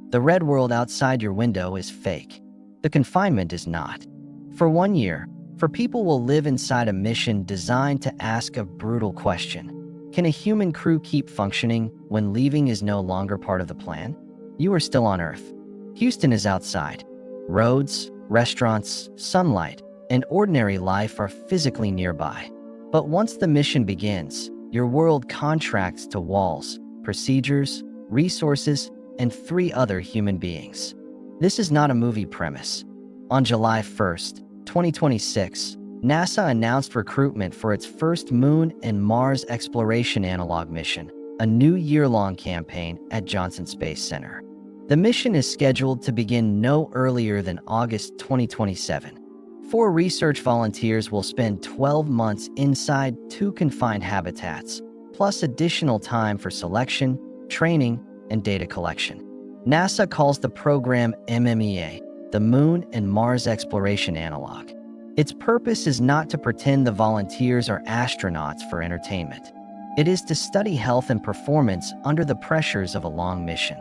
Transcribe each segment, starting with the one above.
The red world outside your window is fake. The confinement is not. For 1 year, people will live inside a mission designed to ask a brutal question. Can a human crew keep functioning when leaving is no longer part of the plan? You are still on Earth. Houston is outside. Roads, restaurants, sunlight, and ordinary life are physically nearby. But once the mission begins, your world contracts to walls, procedures, resources, and 3 other human beings. This is not a movie premise. On July 1st, 2026, NASA announced recruitment for its first Moon and Mars exploration analog mission, a new year-long campaign at Johnson Space Center. The mission is scheduled to begin no earlier than August 2027. 4 research volunteers will spend 12 months inside 2 confined habitats, plus additional time for selection, training, and data collection. NASA calls the program MEA, the Moon and Mars Exploration Analog. Its purpose is not to pretend the volunteers are astronauts for entertainment. It is to study health and performance under the pressures of a long mission.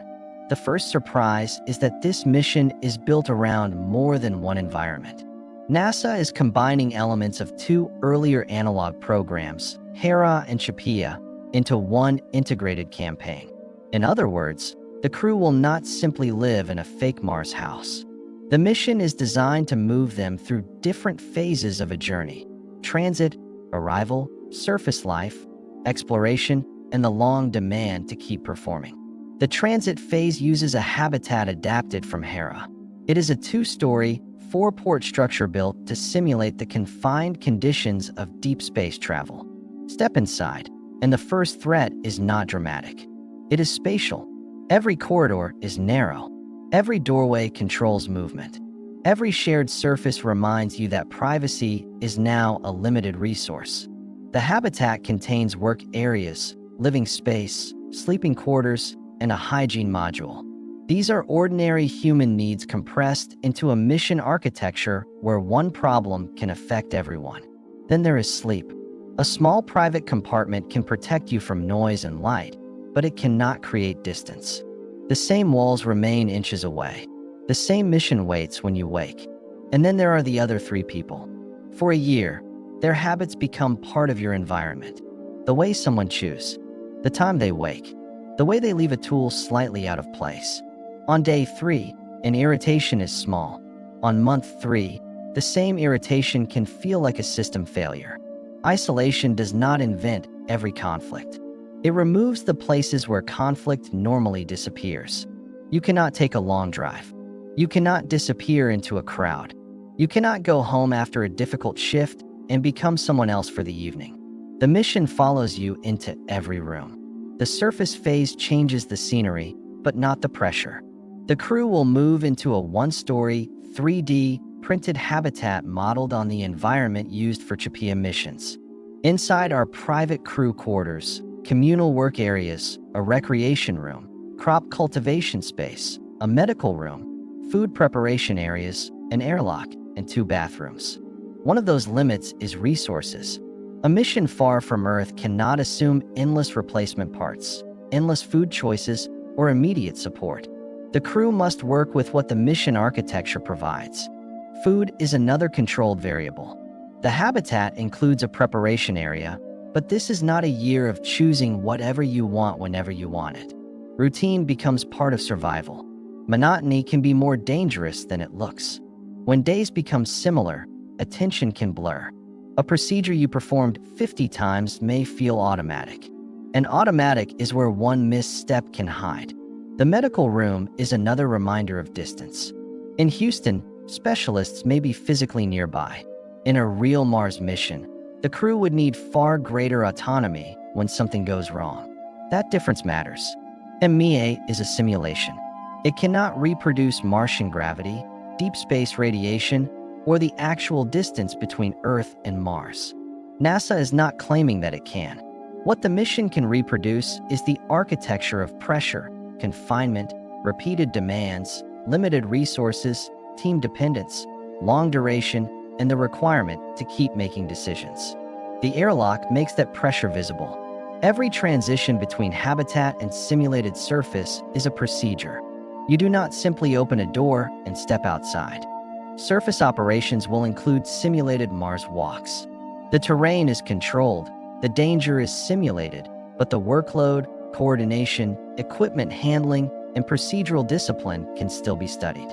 The first surprise is that this mission is built around more than one environment. NASA is combining elements of 2 earlier analog programs, Hera and CHAPEA, into one integrated campaign. In other words, the crew will not simply live in a fake Mars house. The mission is designed to move them through different phases of a journey: transit, arrival, surface life, exploration, and the long demand to keep performing. The transit phase uses a habitat adapted from Hera. It is a 2-story, 4-port structure built to simulate the confined conditions of deep space travel. Step inside, and the first threat is not dramatic. It is spatial. Every corridor is narrow. Every doorway controls movement. Every shared surface reminds you that privacy is now a limited resource. The habitat contains work areas, living space, sleeping quarters, and a hygiene module. These are ordinary human needs compressed into a mission architecture where one problem can affect everyone. Then there is sleep. A small private compartment can protect you from noise and light, but it cannot create distance. The same walls remain inches away. The same mission waits when you wake. And then there are the other 3 people. For a year, their habits become part of your environment. The way someone chews, the time they wake, the way they leave a tool slightly out of place. On day 3, an irritation is small. On month 3, the same irritation can feel like a system failure. Isolation does not invent every conflict. It removes the places where conflict normally disappears. You cannot take a long drive. You cannot disappear into a crowd. You cannot go home after a difficult shift and become someone else for the evening. The mission follows you into every room. The surface phase changes the scenery, but not the pressure. The crew will move into a 1-story, 3D printed habitat modeled on the environment used for CHAPEA missions. Inside are private crew quarters, communal work areas, a recreation room, crop cultivation space, a medical room, food preparation areas, an airlock, and 2 bathrooms. One of those limits is resources. A mission far from Earth cannot assume endless replacement parts, endless food choices, or immediate support. The crew must work with what the mission architecture provides. Food is another controlled variable. The habitat includes a preparation area, but this is not a year of choosing whatever you want whenever you want it. Routine becomes part of survival. Monotony can be more dangerous than it looks. When days become similar, attention can blur. A procedure you performed 50 times may feel automatic. And automatic is where one misstep can hide. The medical room is another reminder of distance. In Houston, specialists may be physically nearby. In a real Mars mission, the crew would need far greater autonomy when something goes wrong. That difference matters. MEA is a simulation. It cannot reproduce Martian gravity, deep space radiation, or the actual distance between Earth and Mars. NASA is not claiming that it can. What the mission can reproduce is the architecture of pressure, confinement, repeated demands, limited resources, team dependence, long duration, and the requirement to keep making decisions. The airlock makes that pressure visible. Every transition between habitat and simulated surface is a procedure. You do not simply open a door and step outside. Surface operations will include simulated Mars walks. The terrain is controlled, the danger is simulated, but the workload, coordination, equipment handling, and procedural discipline can still be studied.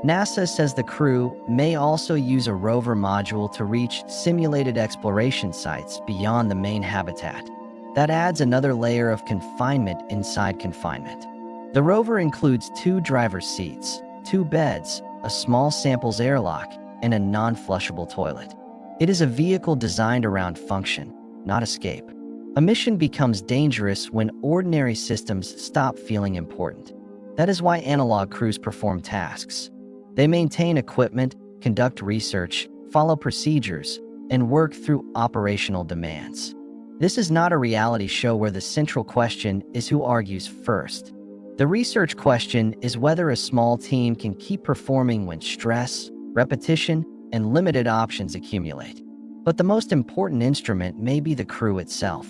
NASA says the crew may also use a rover module to reach simulated exploration sites beyond the main habitat. That adds another layer of confinement inside confinement. The rover includes 2 driver's seats, 2 beds, a small samples airlock, and a non-flushable toilet. It is a vehicle designed around function, not escape. A mission becomes dangerous when ordinary systems stop feeling important. That is why analog crews perform tasks. They maintain equipment, conduct research, follow procedures, and work through operational demands. This is not a reality show where the central question is who argues first. The research question is whether a small team can keep performing when stress, repetition, and limited options accumulate. But the most important instrument may be the crew itself.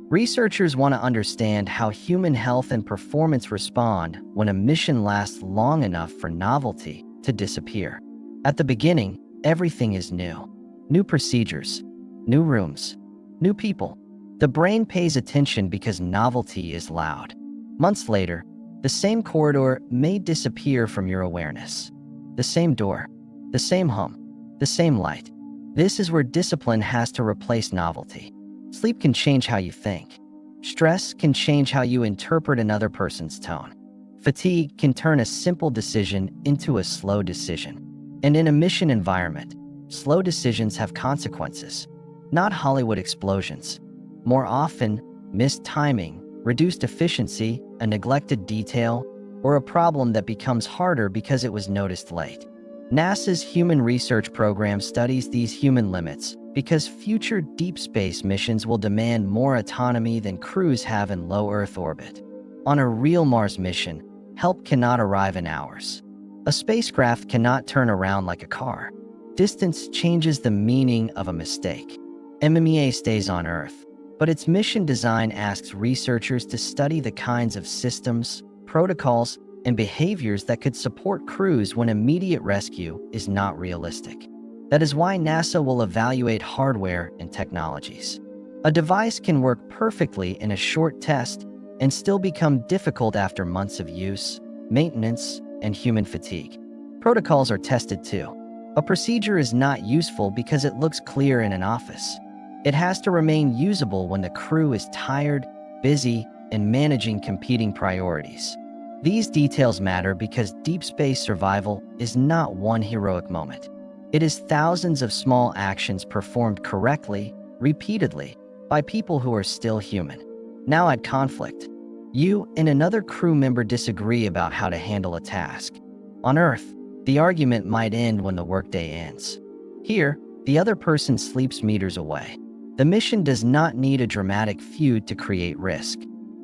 Researchers want to understand how human health and performance respond when a mission lasts long enough for novelty to disappear. At the beginning, everything is new. New procedures, new rooms, new people. The brain pays attention because novelty is loud. Months later, the same corridor may disappear from your awareness. The same door, the same hum, the same light. This is where discipline has to replace novelty. Sleep can change how you think. Stress can change how you interpret another person's tone. Fatigue can turn a simple decision into a slow decision. And in a mission environment, slow decisions have consequences, not Hollywood explosions. More often, missed timing, reduced efficiency, a neglected detail, or a problem that becomes harder because it was noticed late. NASA's Human Research Program studies these human limits because future deep space missions will demand more autonomy than crews have in low Earth orbit. On a real Mars mission, help cannot arrive in hours. A spacecraft cannot turn around like a car. Distance changes the meaning of a mistake. MEA stays on Earth, but its mission design asks researchers to study the kinds of systems, protocols, and behaviors that could support crews when immediate rescue is not realistic. That is why NASA will evaluate hardware and technologies. A device can work perfectly in a short test and still become difficult after months of use, maintenance, and human fatigue. Protocols are tested too. A procedure is not useful because it looks clear in an office. It has to remain usable when the crew is tired, busy, and managing competing priorities. These details matter because deep space survival is not one heroic moment. It is thousands of small actions performed correctly, repeatedly, by people who are still human. Now add conflict. You and another crew member disagree about how to handle a task. On Earth, the argument might end when the workday ends. Here, the other person sleeps meters away. The mission does not need a dramatic feud to create risk.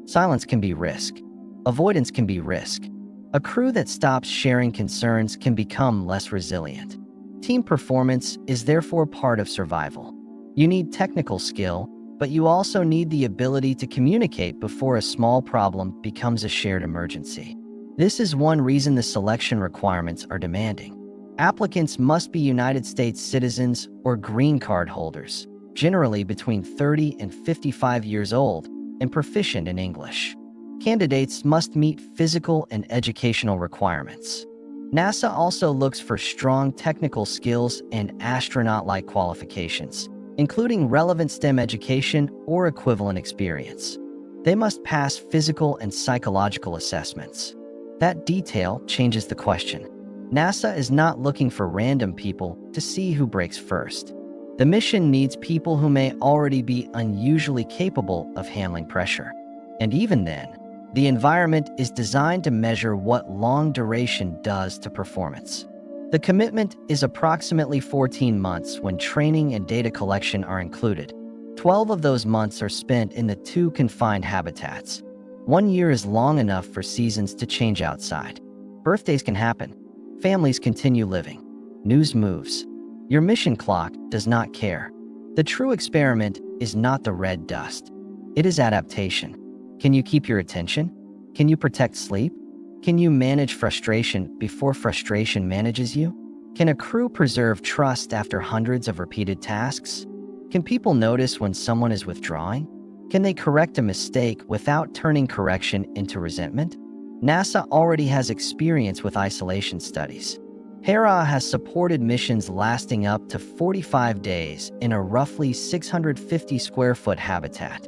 Silence can be risk. Avoidance can be risk. A crew that stops sharing concerns can become less resilient. Team performance is therefore part of survival. You need technical skill, but you also need the ability to communicate before a small problem becomes a shared emergency. This is one reason the selection requirements are demanding. Applicants must be United States citizens or green card holders, generally between 30 and 55 years old, and proficient in English. Candidates must meet physical and educational requirements. NASA also looks for strong technical skills and astronaut-like qualifications, including relevant STEM education or equivalent experience. They must pass physical and psychological assessments. That detail changes the question. NASA is not looking for random people to see who breaks first. The mission needs people who may already be unusually capable of handling pressure. And even then, the environment is designed to measure what long duration does to performance. The commitment is approximately 14 months when training and data collection are included. 12 of those months are spent in the 2 confined habitats. 1 year is long enough for seasons to change outside. Birthdays can happen. Families continue living. News moves. Your mission clock does not care. The true experiment is not the red dust. It is adaptation. Can you keep your attention? Can you protect sleep? Can you manage frustration before frustration manages you? Can a crew preserve trust after hundreds of repeated tasks? Can people notice when someone is withdrawing? Can they correct a mistake without turning correction into resentment? NASA already has experience with isolation studies. Hera has supported missions lasting up to 45 days in a roughly 650 square foot habitat.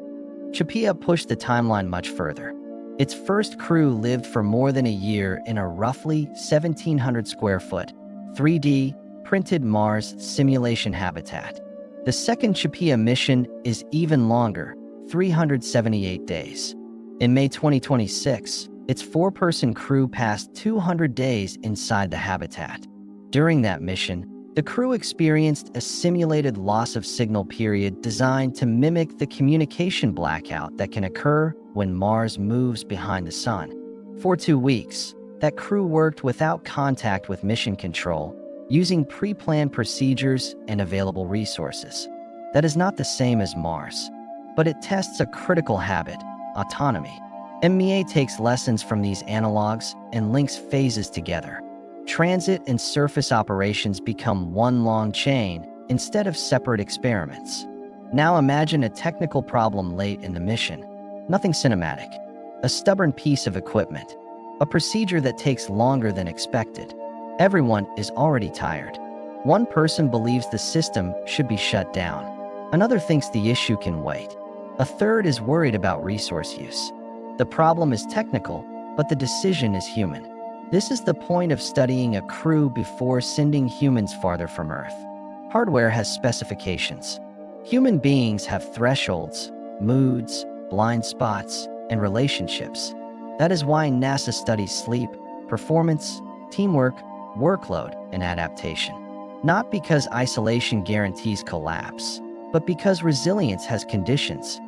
Chapea pushed the timeline much further. Its first crew lived for more than a year in a roughly 1,700 square foot, 3D printed Mars simulation habitat. The second Chapea mission is even longer, 378 days. In May 2026, its four-person crew passed 200 days inside the habitat. During that mission, the crew experienced a simulated loss of signal period designed to mimic the communication blackout that can occur when Mars moves behind the Sun. For 2 weeks, that crew worked without contact with mission control, using pre-planned procedures and available resources. That is not the same as Mars, but it tests a critical habit: autonomy. MEA takes lessons from these analogs and links phases together. Transit and surface operations become one long chain instead of separate experiments. Now imagine a technical problem late in the mission. Nothing cinematic. A stubborn piece of equipment. A procedure that takes longer than expected. Everyone is already tired. One person believes the system should be shut down. Another thinks the issue can wait. A third is worried about resource use. The problem is technical, but the decision is human. This is the point of studying a crew before sending humans farther from Earth. Hardware has specifications. Human beings have thresholds, moods, blind spots, and relationships. That is why NASA studies sleep, performance, teamwork, workload, and adaptation. Not because isolation guarantees collapse, but because resilience has conditions.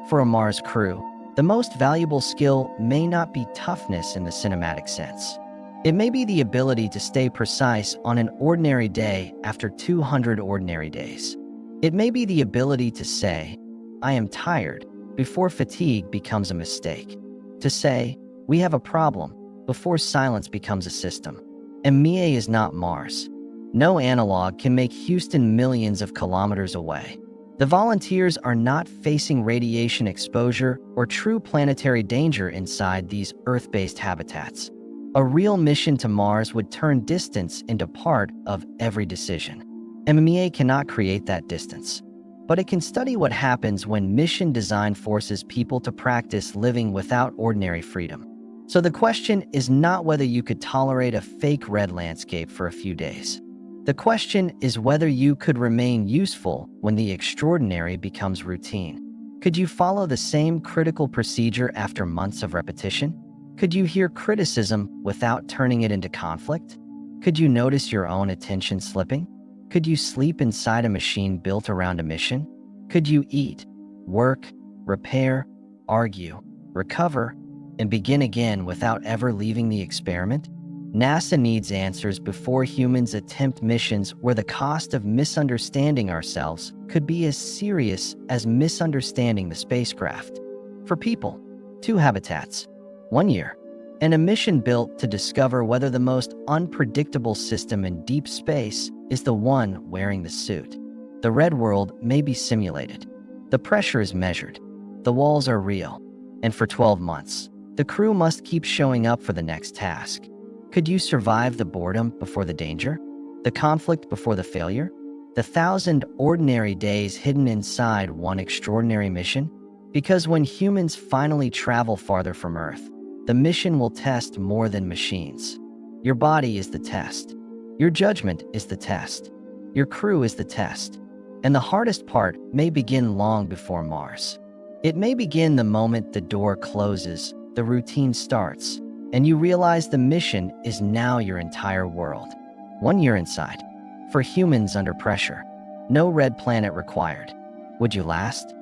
For a Mars crew, the most valuable skill may not be toughness in the cinematic sense. It may be the ability to stay precise on an ordinary day after 200 ordinary days. It may be the ability to say, "I am tired," before fatigue becomes a mistake. To say, "We have a problem," before silence becomes a system. And MEA is not Mars. No analog can make Houston millions of kilometers away. The volunteers are not facing radiation exposure or true planetary danger inside these Earth-based habitats. A real mission to Mars would turn distance into part of every decision. MEA cannot create that distance, but it can study what happens when mission design forces people to practice living without ordinary freedom. So the question is not whether you could tolerate a fake red landscape for a few days. The question is whether you could remain useful when the extraordinary becomes routine. Could you follow the same critical procedure after months of repetition? Could you hear criticism without turning it into conflict? Could you notice your own attention slipping? Could you sleep inside a machine built around a mission? Could you eat, work, repair, argue, recover, and begin again without ever leaving the experiment? NASA needs answers before humans attempt missions where the cost of misunderstanding ourselves could be as serious as misunderstanding the spacecraft. For people, 2 habitats, 1 year, and a mission built to discover whether the most unpredictable system in deep space is the one wearing the suit. The red world may be simulated. The pressure is measured. The walls are real. And for 12 months, the crew must keep showing up for the next task. Could you survive the boredom before the danger? The conflict before the failure? The 1,000 ordinary days hidden inside one extraordinary mission? Because when humans finally travel farther from Earth, the mission will test more than machines. Your body is the test. Your judgment is the test. Your crew is the test. And the hardest part may begin long before Mars. It may begin the moment the door closes, the routine starts, and you realize the mission is now your entire world. 1 year inside. For humans under pressure. No red planet required. Would you last?